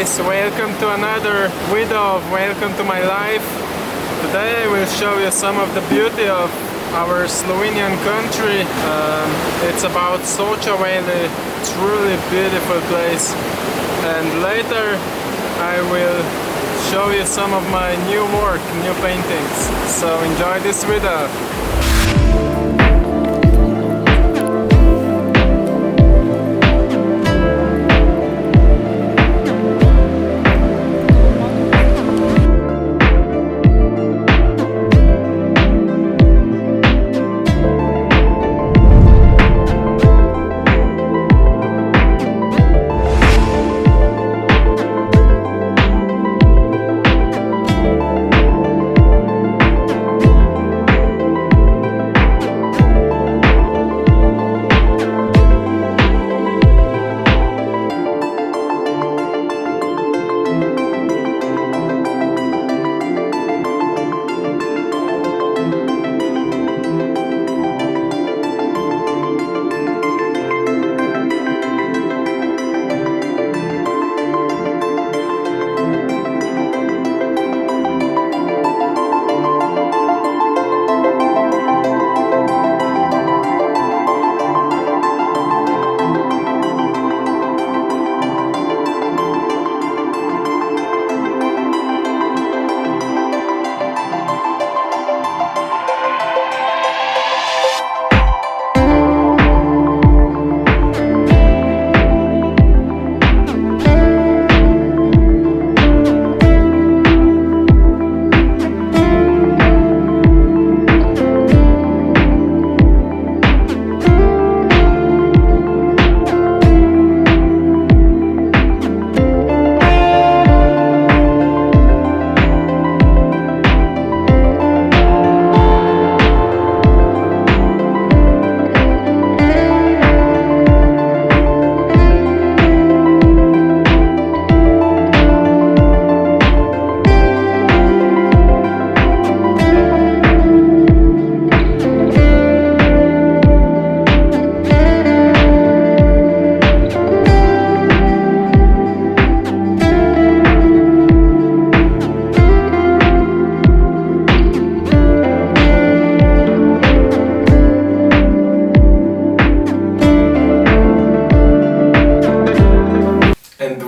guys, welcome to another video of Welcome to My Life. Today I will show you some of the beauty of our Slovenian country. It's about Soca Valley, truly beautiful place. And later I will show you some of my new work, new paintings. So enjoy this video.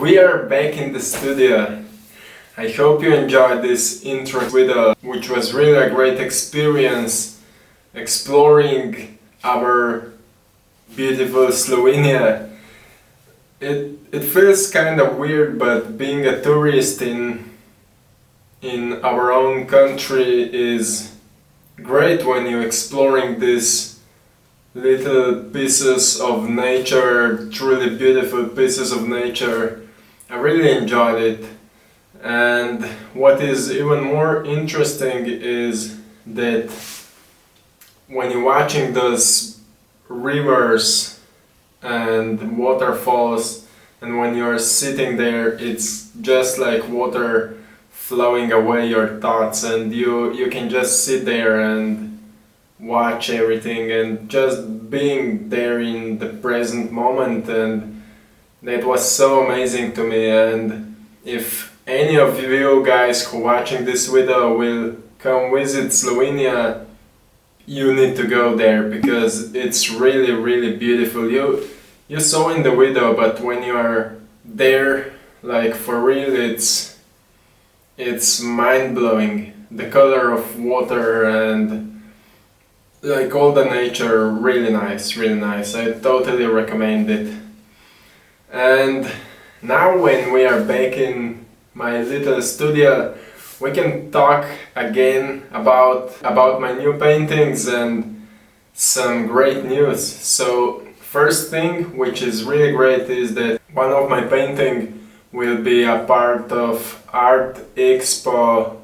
We are back in the studio. I hope you enjoyed this intro video, which was really a great experience exploring our beautiful Slovenia. It feels kind of weird, but being a tourist in our own country is great when you're exploring these little pieces of nature, truly beautiful pieces of nature. I really enjoyed it, and what is even more interesting is that when you're watching those rivers and waterfalls, and when you're sitting there, it's just like water flowing away your thoughts, and you can just sit there and watch everything and just being there in the present moment. And that was so amazing to me. And if any of you guys who watching this video will come visit Slovenia, you need to go there because it's really beautiful. You saw in the video, but when you are there, like for real, it's mind-blowing. The color of water and like all the nature, really nice. I totally recommend it. And now when we are back in my little studio, we can talk again about my new paintings and some great news. So first thing, which is really great, is that one of my painting will be a part of Art Expo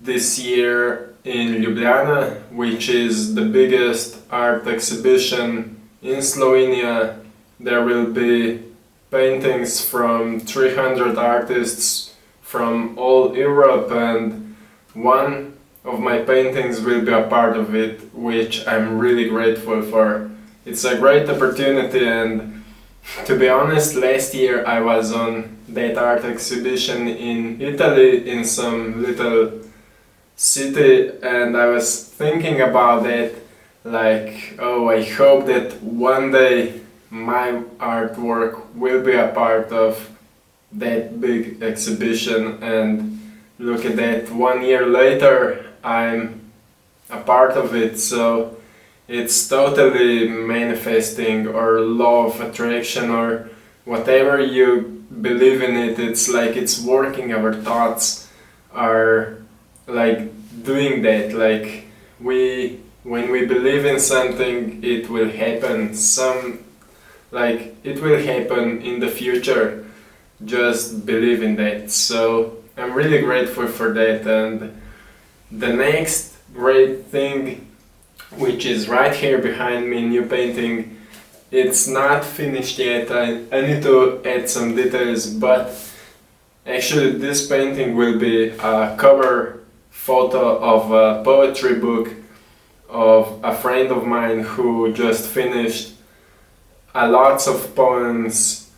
this year in Ljubljana, which is the biggest art exhibition in Slovenia. There will be paintings from 300 artists from all Europe, and one of my paintings will be a part of it, which I'm really grateful for. It's a great opportunity, and To be honest, last year I was on that art exhibition in Italy in some little city, and I was thinking about that, like, oh, I hope that one day my artwork will be a part of that big exhibition, and look at that, 1 year later I'm a part of it. So it's totally manifesting, or law of attraction, or whatever you believe in it. It's like it's working. Our thoughts are like doing that. Like when we believe in something, it will happen. It will happen in the future. Just believe in that. So I'm really grateful for that. And the next great thing, which is right here behind me, new painting, it's not finished yet. I need to add some details, but actually this painting will be a cover photo of a poetry book of a friend of mine who just finished lots of poems.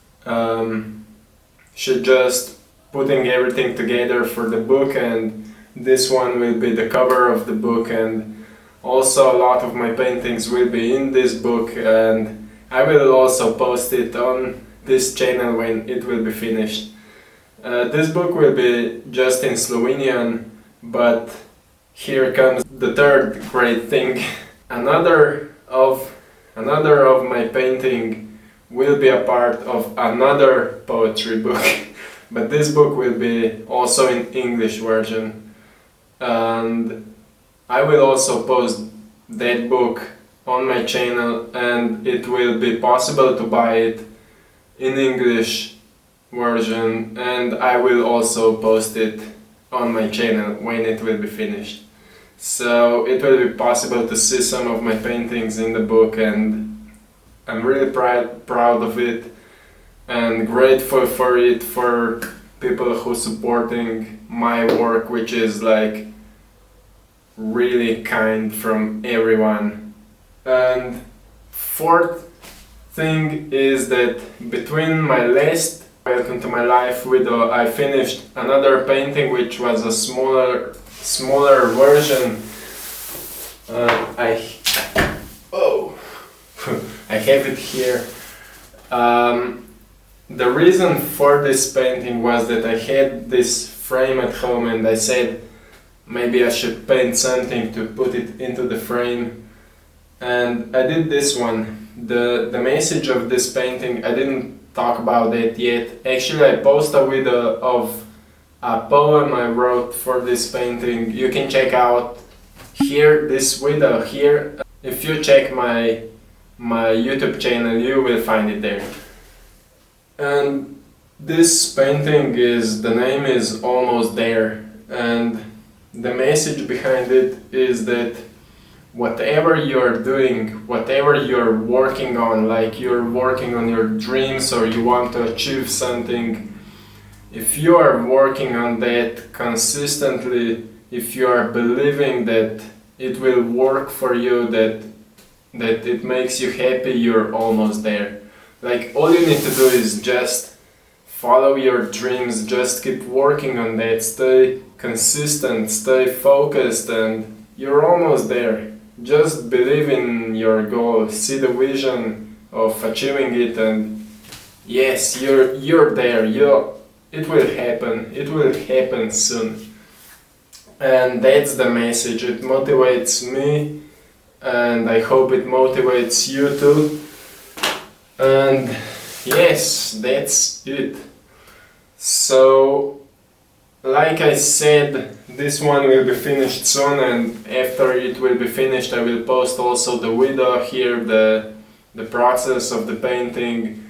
She just putting everything together for the book, and this one will be the cover of the book, and also a lot of my paintings will be in this book, and I will also post it on this channel when it will be finished. This book will be just in Slovenian, but here comes the third great thing. Another of my painting will be a part of another poetry book, but this book will be also in English version. And I will also post that book on my channel, and it will be possible to buy it in English version, and I will also post it on my channel when it will be finished. So it will be possible to see some of my paintings in the book, and I'm really proud of it and grateful for it, for people who supporting my work, which is like really kind from everyone. And fourth thing is that between my last Welcome to My Life video, I finished another painting which was a smaller version. I have it here. The reason for this painting was that I had this frame at home, and I said maybe I should paint something to put it into the frame, and I did this one. The message of this painting, I didn't talk about it yet. Actually, I posted a video of a poem I wrote for this painting. You can check out here, this video here. If you check my YouTube channel, you will find it there. And this painting the name is Almost There, and the message behind it is that whatever you're doing, whatever you're working on, like you're working on your dreams or you want to achieve something, if you are working on that consistently, if you are believing that it will work for you, that it makes you happy, you're almost there. Like, all you need to do is just follow your dreams, just keep working on that, stay consistent, stay focused, and you're almost there. Just believe in your goal, see the vision of achieving it, and yes, you're there. It will happen. It will happen soon. And that's the message. It motivates me, and I hope it motivates you too. And yes, that's it. So, like I said, this one will be finished soon, and after it will be finished I will post also the video here, the process of the painting.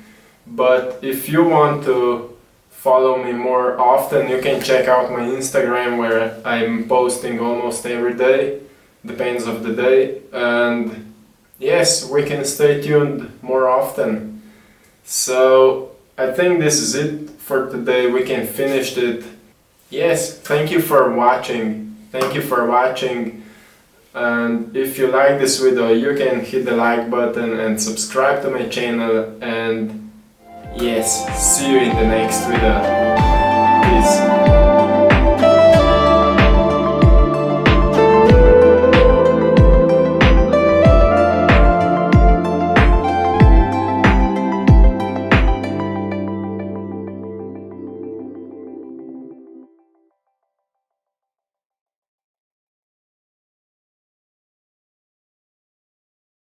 But if you want to follow me more often, you can check out my Instagram, where I'm posting almost every day, depends of the day. And yes, we can stay tuned more often. So I think this is it for today. We can finish it. Yes, thank you for watching. Thank you for watching. And if you like this video, you can hit the like button and subscribe to my channel. And Yes, see you in the next video. Peace.